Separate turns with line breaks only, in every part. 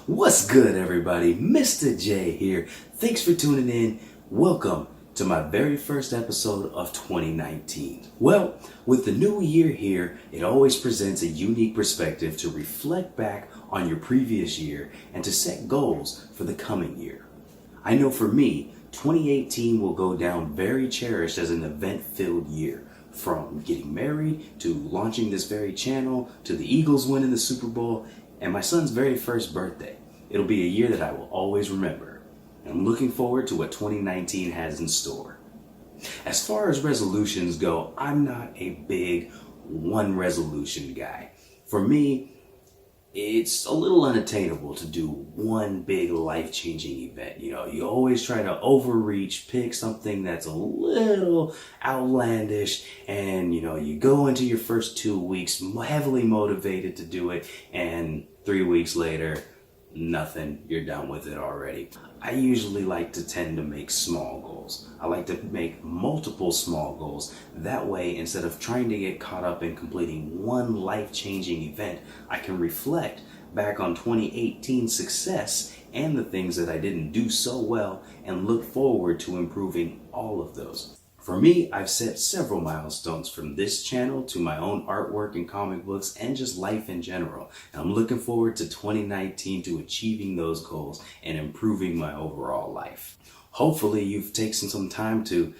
What's good, everybody? Mr. J here. Thanks for tuning in. Welcome to my very first episode of 2019. Well, with the new year here, it always presents a unique perspective to reflect back on your previous year and to set goals for the coming year. I know for me, 2018 will go down very cherished as an event-filled year. From getting married, to launching this very channel, to the Eagles winning the Super Bowl, and my son's very first birthday. It'll be a year that I will always remember. I'm looking forward to what 2019 has in store. As far as resolutions go, I'm not a big one resolution guy. For me, it's a little unattainable to do one big life-changing event. You always try to overreach, pick something that's a little outlandish, and you go into your first 2 weeks heavily motivated to do it, and 3 weeks later, nothing. You're done with it already. I usually like to tend to make small goals. I like to make multiple small goals. That way, instead of trying to get caught up in completing one life-changing event, I can reflect back on 2018's success and the things that I didn't do so well and look forward to improving all of those. For me, I've set several milestones from this channel to my own artwork and comic books and just life in general. And I'm looking forward to 2019 to achieving those goals and improving my overall life. Hopefully you've taken some time to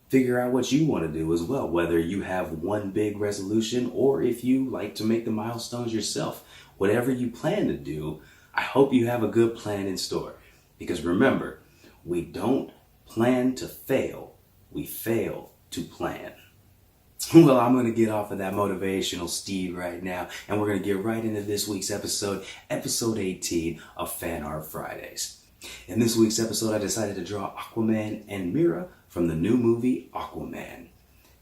figure out what you want to do as well, whether you have one big resolution or if you like to make the milestones yourself. Whatever you plan to do, I hope you have a good plan in store. Because remember, we don't plan to fail. We fail to plan. Well, I'm going to get off of that motivational steed right now, and we're going to get right into this week's episode, episode 18 of Fan Art Fridays. In this week's episode, I decided to draw Aquaman and Mera from the new movie Aquaman.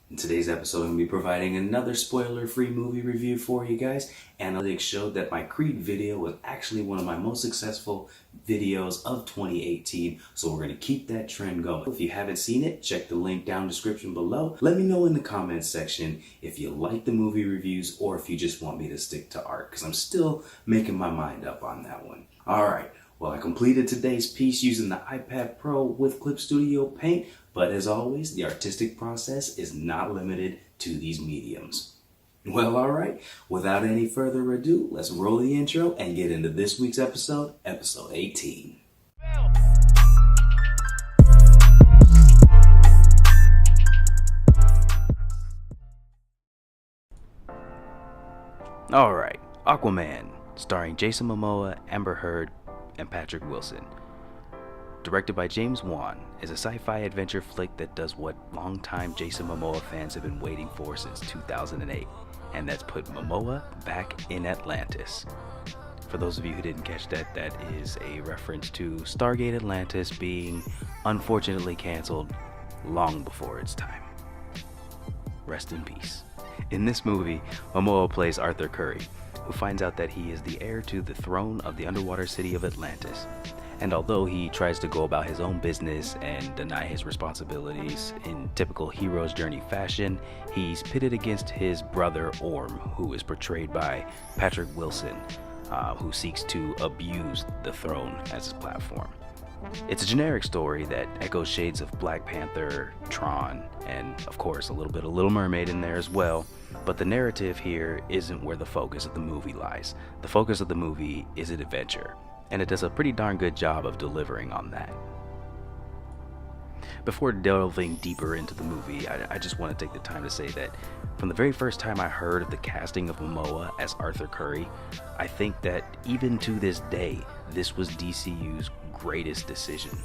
In today's episode, I'm going to be providing another spoiler-free movie review for you guys. Analytics showed that my Creed video was actually one of my most successful videos of 2018, so we're going to keep that trend going. If you haven't seen it, check the link down in the description below. Let me know in the comments section if you like the movie reviews or if you just want me to stick to art, because I'm still making my mind up on that one. Alright, well, I completed today's piece using the iPad Pro with Clip Studio Paint, but as always, the artistic process is not limited to these mediums. Well, alright, without any further ado, let's roll the intro and get into this week's episode, episode 18. Alright, Aquaman, starring Jason Momoa, Amber Heard, and Patrick Wilson. Directed by James Wan, is a sci-fi adventure flick that does what longtime Jason Momoa fans have been waiting for since 2008, and that's put Momoa back in Atlantis. For those of you who didn't catch that, that is a reference to Stargate Atlantis being unfortunately canceled long before its time. Rest in peace. In this movie, Momoa plays Arthur Curry, who finds out that he is the heir to the throne of the underwater city of Atlantis. And although he tries to go about his own business and deny his responsibilities in typical hero's journey fashion, he's pitted against his brother Orm, who is portrayed by Patrick Wilson, who seeks to abuse the throne as his platform. It's a generic story that echoes shades of Black Panther, Tron, and of course a little bit of Little Mermaid in there as well, but the narrative here isn't where the focus of the movie lies. The focus of the movie is an adventure, and it does a pretty darn good job of delivering on that. Before delving deeper into the movie, I just want to take the time to say that from the very first time I heard of the casting of Momoa as Arthur Curry, I think that even to this day, this was DCU's greatest decision,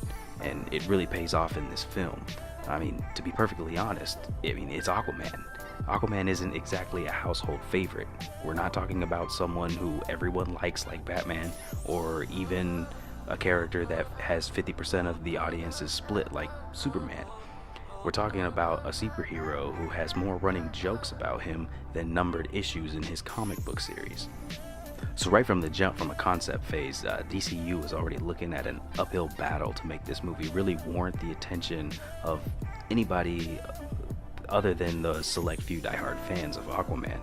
and it really pays off in this film. I mean, to be perfectly honest, it's Aquaman. Aquaman isn't exactly a household favorite. We're not talking about someone who everyone likes like Batman, or even a character that has 50% of the audience is split like Superman. We're talking about a superhero who has more running jokes about him than numbered issues in his comic book series. So right from the jump, from a concept phase, DCU was already looking at an uphill battle to make this movie really warrant the attention of anybody other than the select few diehard fans of Aquaman.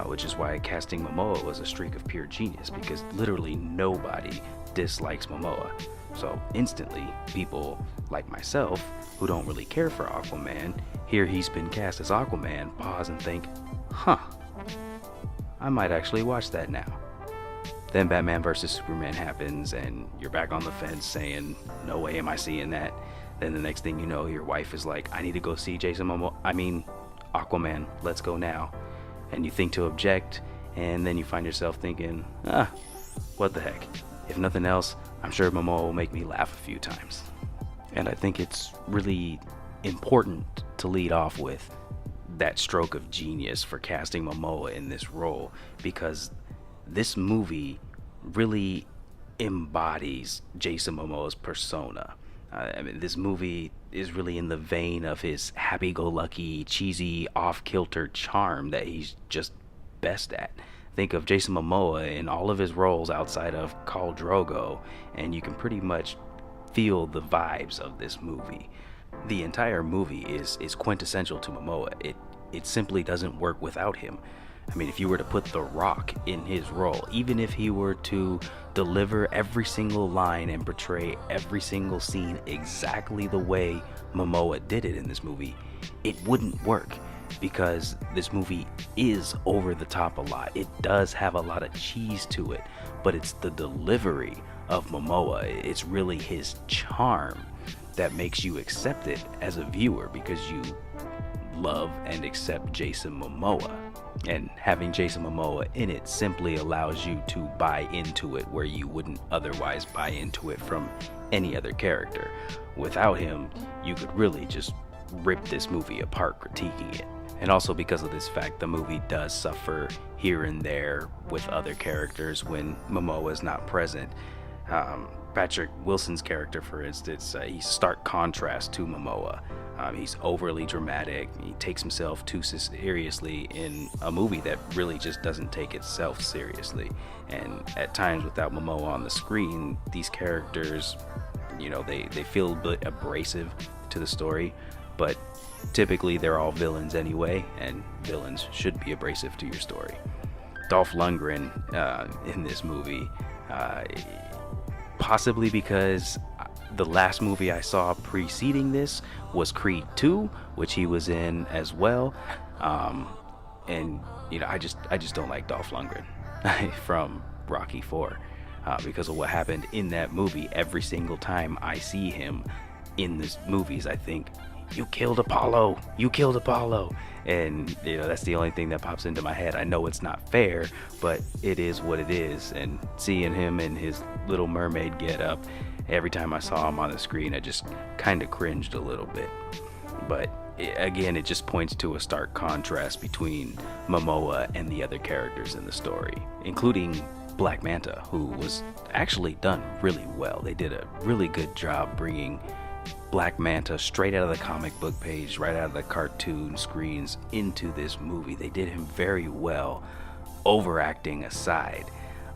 Which is why casting Momoa was a streak of pure genius, because literally nobody dislikes Momoa. So instantly, people like myself, who don't really care for Aquaman, hear he's been cast as Aquaman, pause and think, huh, I might actually watch that now. Then Batman vs. Superman happens, and you're back on the fence saying, no way am I seeing that. Then the next thing you know, your wife is like, I need to go see Aquaman, let's go now. And you think to object, and then you find yourself thinking, what the heck. If nothing else, I'm sure Momoa will make me laugh a few times. And I think it's really important to lead off with that stroke of genius for casting Momoa in this role, because this movie really embodies Jason Momoa's persona. This movie is really in the vein of his happy-go-lucky, cheesy, off-kilter charm that he's just best at. Think of Jason Momoa in all of his roles outside of Khal Drogo, and you can pretty much feel the vibes of this movie. The entire movie is quintessential to Momoa. It simply doesn't work without him. I mean, if you were to put The Rock in his role, even if he were to deliver every single line and portray every single scene exactly the way Momoa did it in this movie, it wouldn't work, because this movie is over the top a lot. It does have a lot of cheese to it, but it's the delivery of Momoa. It's really his charm that makes you accept it as a viewer, because you love and accept Jason Momoa. And having Jason Momoa in it simply allows you to buy into it where you wouldn't otherwise buy into it from any other character. Without him, you could really just rip this movie apart critiquing it. And also because of this fact, the movie does suffer here and there with other characters when Momoa is not present. Patrick Wilson's character, for instance, he's stark contrast to Momoa. He's overly dramatic. He takes himself too seriously in a movie that really just doesn't take itself seriously. And at times, without Momoa on the screen, these characters, they feel a bit abrasive to the story, but typically they're all villains anyway, and villains should be abrasive to your story. Dolph Lundgren in this movie, possibly because the last movie I saw preceding this was Creed 2, which he was in as well. And I just don't like Dolph Lundgren from Rocky 4 because of what happened in that movie. Every single time I see him in these movies, I think, you killed Apollo, and that's the only thing that pops into my head. I know it's not fair, but it is what it is. And seeing him in his Little Mermaid getup, every time I saw him on the screen, I just kind of cringed a little bit. But again, it just points to a stark contrast between Momoa and the other characters in the story, including Black Manta, who was actually done really well. They did a really good job bringing Black Manta straight out of the comic book page, right out of the cartoon screens into this movie. They did him very well, overacting aside.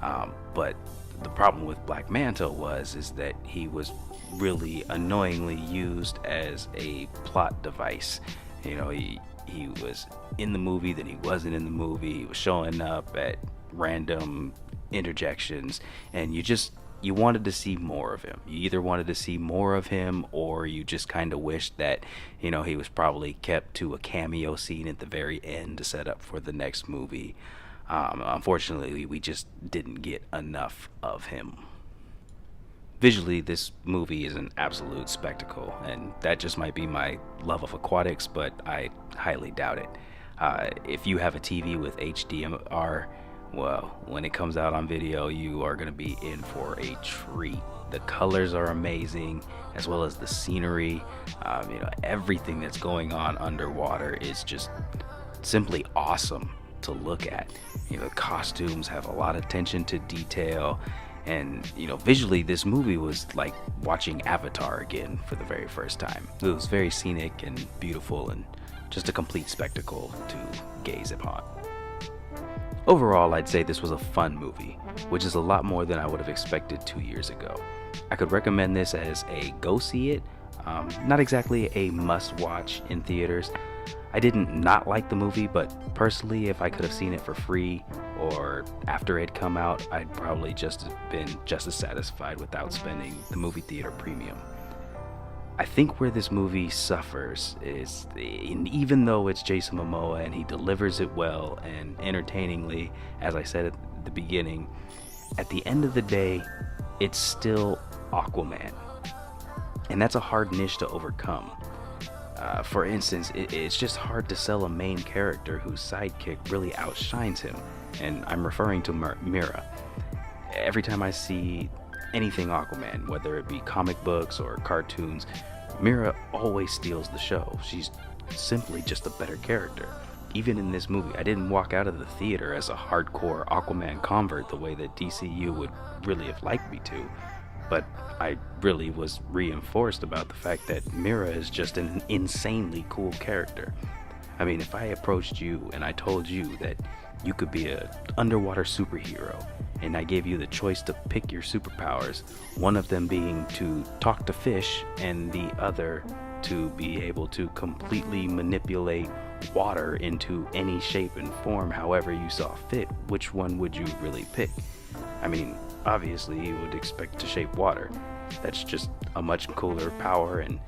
But the problem with Black Manta is that he was really annoyingly used as a plot device. He was in the movie, then he wasn't in the movie. He was showing up at random interjections, and you wanted to see more of him. You either wanted to see more of him, or you just kind of wished that, he was probably kept to a cameo scene at the very end to set up for the next movie. Unfortunately, we just didn't get enough of him. Visually, this movie is an absolute spectacle, and that just might be my love of aquatics, but I highly doubt it. If you have a TV with HDMR, well, when it comes out on video, you are going to be in for a treat. The colors are amazing, as well as the scenery. Everything that's going on underwater is just simply awesome to look at. The costumes have a lot of attention to detail, and visually this movie was like watching Avatar again for the very first time. It was very scenic and beautiful, and just a complete spectacle to gaze upon. Overall, I'd say this was a fun movie, which is a lot more than I would have expected 2 years ago. I could recommend this as a go see it, not exactly a must watch in theaters.
I didn't not like the movie, but personally, if I could have seen it for free or after it come out, I'd probably just have been just as satisfied without spending the movie theater premium. I think where this movie suffers is, even though it's Jason Momoa and he delivers it well and entertainingly, as I said at the beginning, at the end of the day, it's still Aquaman. And that's a hard niche to overcome. For instance, it's just hard to sell a main character whose sidekick really outshines him, and I'm referring to Mera. Every time I see anything Aquaman, whether it be comic books or cartoons, Mera always steals the show. She's simply just a better character. Even in this movie, I didn't walk out of the theater as a hardcore Aquaman convert the way that DCU would really have liked me to, but I really was reinforced about the fact that Mera is just an insanely cool character. I mean, if I approached you and I told you that you could be an underwater superhero, and I gave you the choice to pick your superpowers, one of them being to talk to fish and the other to be able to completely manipulate water into any shape and form however you saw fit, which one would you really pick? I mean, obviously you would expect to shape water. That's just a much cooler power and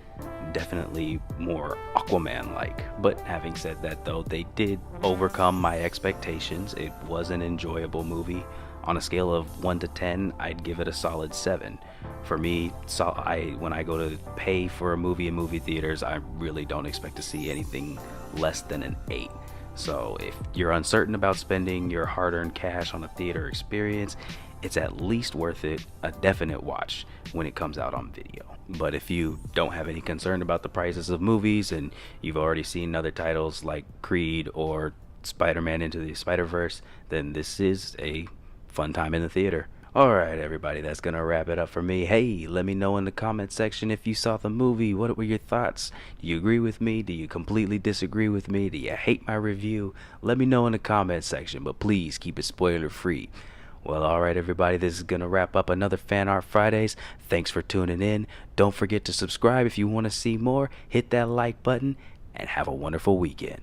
definitely more Aquaman-like. But having said that though, they did overcome my expectations. It was an enjoyable movie. On a scale of 1 to 10, I'd give it a solid 7. For me, when I go to pay for a movie in movie theaters, I really don't expect to see anything less than an 8. So if you're uncertain about spending your hard-earned cash on a theater experience, it's at least worth it, a definite watch when it comes out on video. But if you don't have any concern about the prices of movies and you've already seen other titles like Creed or Spider-Man Into the Spider-Verse, then this is a fun time in the theater. Alright everybody, that's gonna wrap it up for me. Hey, let me know in the comment section if you saw the movie. What were your thoughts? Do you agree with me? Do you completely disagree with me? Do you hate my review? Let me know in the comment section, but please keep it spoiler free. Well, alright everybody, this is gonna wrap up another Fan Art Fridays. Thanks for tuning in. Don't forget to subscribe if you want to see more. Hit that like button and have a wonderful weekend.